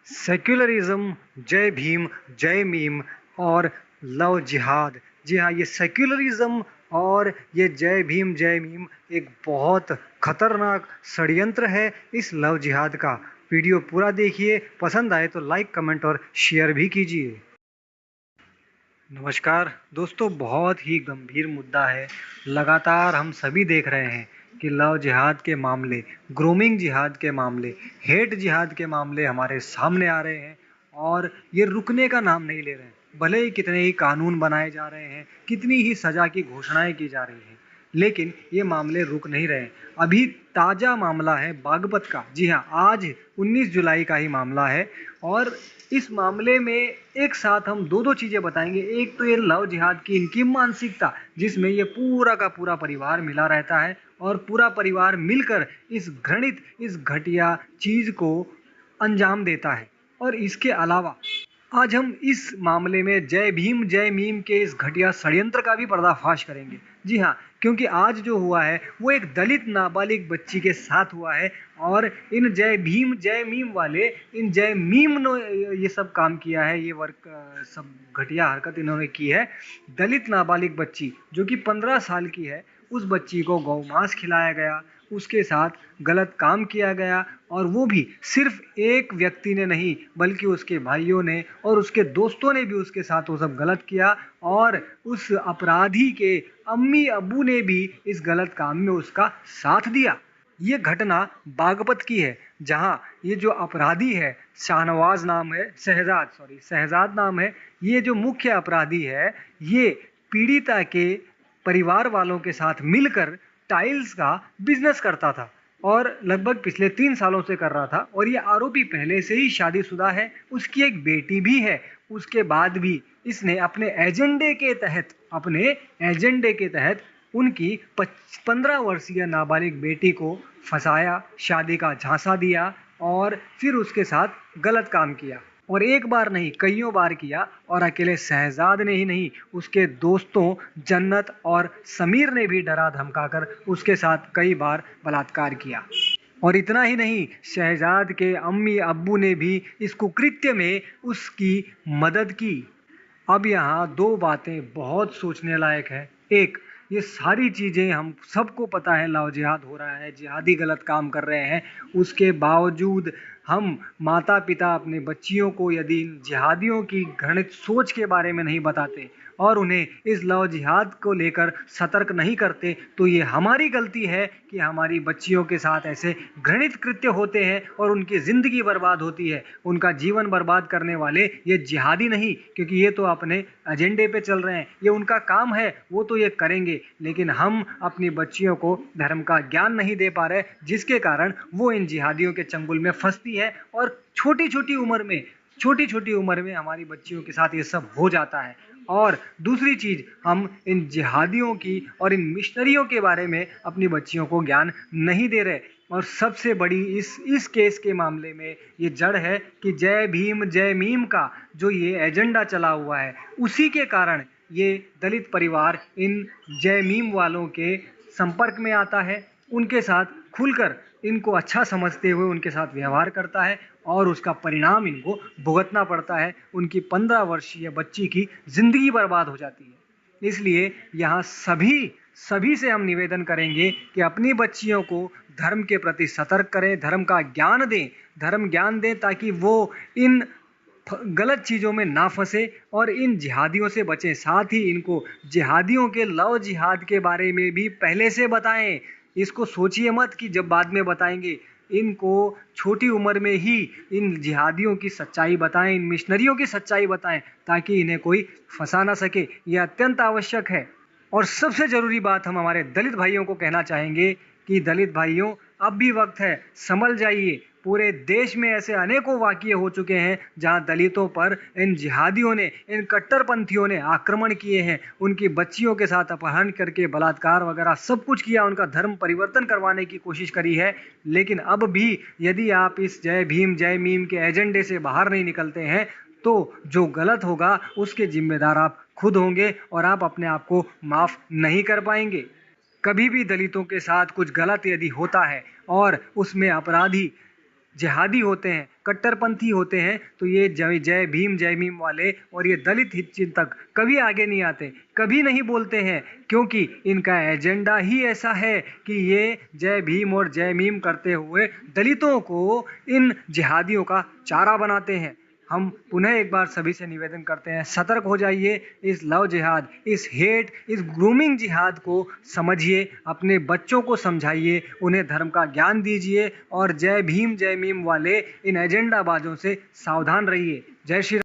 Secularism, जय भीम, जय meme और लव जिहाद। जी हाँ, ये सेक्युलरिज्म और ये जय भीम जय मीम एक बहुत खतरनाक षड्यंत्र है इस लव जिहाद का। वीडियो पूरा देखिए, पसंद आए तो लाइक, कमेंट और शेयर भी कीजिए। नमस्कार दोस्तों, बहुत ही गंभीर मुद्दा है। लगातार हम सभी देख रहे हैं कि लव जिहाद के मामले, ग्रूमिंग जिहाद के मामले, हेट जिहाद के मामले हमारे सामने आ रहे हैं और ये रुकने का नाम नहीं ले रहे हैं। भले ही कितने ही कानून बनाए जा रहे हैं, कितनी ही सजा की घोषणाएं की जा रही हैं, लेकिन ये मामले रुक नहीं रहे। अभी ताज़ा मामला है बागपत का। जी हाँ, आज 19 जुलाई का ही मामला है और इस मामले में एक साथ हम दो चीज़ें बताएंगे। एक तो ये लव जिहाद की इनकी मानसिकता, जिसमें ये पूरा का पूरा परिवार मिला रहता है और पूरा परिवार मिलकर इस घृणित, इस घटिया चीज़ को अंजाम देता है। और इसके अलावा आज हम इस मामले में जय भीम जय मीम के इस घटिया षड्यंत्र का भी पर्दाफाश करेंगे। जी हाँ, क्योंकि आज जो हुआ है वो एक दलित नाबालिग बच्ची के साथ हुआ है और इन जय भीम जय मीम वाले, इन जय मीम ने ये सब काम किया है, ये वर्क सब घटिया हरकत इन्होंने की है। दलित नाबालिग बच्ची जो कि 15 साल की है, उस बच्ची को गौमांस खिलाया गया, उसके साथ गलत काम किया गया और वो भी सिर्फ एक व्यक्ति ने नहीं बल्कि उसके भाइयों ने और उसके दोस्तों ने भी उसके साथ वो सब गलत किया और उस अपराधी के अम्मी अब्बू ने भी इस गलत काम में उसका साथ दिया। ये घटना बागपत की है, जहां ये जो अपराधी है, शाहनवाज नाम है, शहजाद नाम है। ये जो मुख्य अपराधी है, ये पीड़िता के परिवार वालों के साथ मिलकर टाइल्स का बिजनेस करता था और लगभग पिछले 3 सालों से कर रहा था। और ये आरोपी पहले से ही शादीशुदा है, उसकी एक बेटी भी है। उसके बाद भी इसने अपने एजेंडे के तहत उनकी 15 वर्षीय नाबालिग बेटी को फंसाया, शादी का झांसा दिया और फिर उसके साथ गलत काम किया। और एक बार नहीं, कईयों बार किया। और अकेले शहजाद ने ही नहीं, उसके दोस्तों जन्नत और समीर ने भी डरा धमकाकर उसके साथ कई बार बलात्कार किया। और इतना ही नहीं, शहजाद के अम्मी अब्बू ने भी इस कुकृत्य में उसकी मदद की। अब यहाँ दो बातें बहुत सोचने लायक है। एक, ये सारी चीज़ें हम सबको पता है, लव जिहाद हो रहा है, जिहादी गलत काम कर रहे हैं। उसके बावजूद हम माता पिता अपने बच्चियों को यदि इन जिहादियों की घृणित सोच के बारे में नहीं बताते और उन्हें इस लव जिहाद को लेकर सतर्क नहीं करते, तो ये हमारी गलती है कि हमारी बच्चियों के साथ ऐसे घृणित कृत्य होते हैं और उनकी ज़िंदगी बर्बाद होती है। उनका जीवन बर्बाद करने वाले ये जिहादी नहीं, क्योंकि ये तो अपने एजेंडे पे चल रहे हैं, ये उनका काम है, वो तो ये करेंगे। लेकिन हम अपनी बच्चियों को धर्म का ज्ञान नहीं दे पा रहे, जिसके कारण वो इन जिहादियों के चंगुल में फंसती है और छोटी छोटी उम्र में हमारी बच्चियों के साथ ये सब हो जाता है। और दूसरी चीज़, हम इन जिहादियों की और इन मिशनरियों के बारे में अपनी बच्चियों को ज्ञान नहीं दे रहे। और सबसे बड़ी इस केस के मामले में ये जड़ है कि जय भीम जय मीम का जो ये एजेंडा चला हुआ है, उसी के कारण ये दलित परिवार इन जय मीम वालों के संपर्क में आता है, उनके साथ खुलकर इनको अच्छा समझते हुए उनके साथ व्यवहार करता है और उसका परिणाम इनको भुगतना पड़ता है। उनकी 15 वर्षीय बच्ची की जिंदगी बर्बाद हो जाती है। इसलिए यहाँ सभी से हम निवेदन करेंगे कि अपनी बच्चियों को धर्म के प्रति सतर्क करें, धर्म ज्ञान दें ताकि वो इन गलत चीज़ों में ना फंसे और इन जिहादियों से बचें। साथ ही इनको जिहादियों के लव जिहाद के बारे में भी पहले से बताएं। इसको सोचिए मत कि जब बाद में बताएंगे, इनको छोटी उम्र में ही इन जिहादियों की सच्चाई बताएं, इन मिशनरियों की सच्चाई बताएं, ताकि इन्हें कोई फंसा ना सके। यह अत्यंत आवश्यक है। और सबसे ज़रूरी बात हम हमारे दलित भाइयों को कहना चाहेंगे कि दलित भाइयों, अब भी वक्त है, संभल जाइए। पूरे देश में ऐसे अनेकों वाक़ये हो चुके हैं जहां दलितों पर इन जिहादियों ने, इन कट्टरपंथियों ने आक्रमण किए हैं, उनकी बच्चियों के साथ अपहरण करके बलात्कार वगैरह सब कुछ किया, उनका धर्म परिवर्तन करवाने की कोशिश करी है। लेकिन अब भी यदि आप इस जय भीम जय मीम के एजेंडे से बाहर नहीं निकलते हैं, तो जो गलत होगा उसके जिम्मेदार आप खुद होंगे और आप अपने आप को माफ़ नहीं कर पाएंगे। कभी भी दलितों के साथ कुछ गलत यदि होता है और उसमें अपराधी जिहादी होते हैं, कट्टरपंथी होते हैं, तो ये जय भीम जय मीम वाले और ये दलित हितचिंतक कभी आगे नहीं आते, कभी नहीं बोलते हैं, क्योंकि इनका एजेंडा ही ऐसा है कि ये जय भीम और जय मीम करते हुए दलितों को इन जिहादियों का चारा बनाते हैं। हम पुनः एक बार सभी से निवेदन करते हैं, सतर्क हो जाइए। इस लव जिहाद, इस हेट, इस ग्रूमिंग जिहाद को समझिए, अपने बच्चों को समझाइए, उन्हें धर्म का ज्ञान दीजिए और जय भीम जय मीम वाले इन एजेंडाबाजों से सावधान रहिए। जय श्री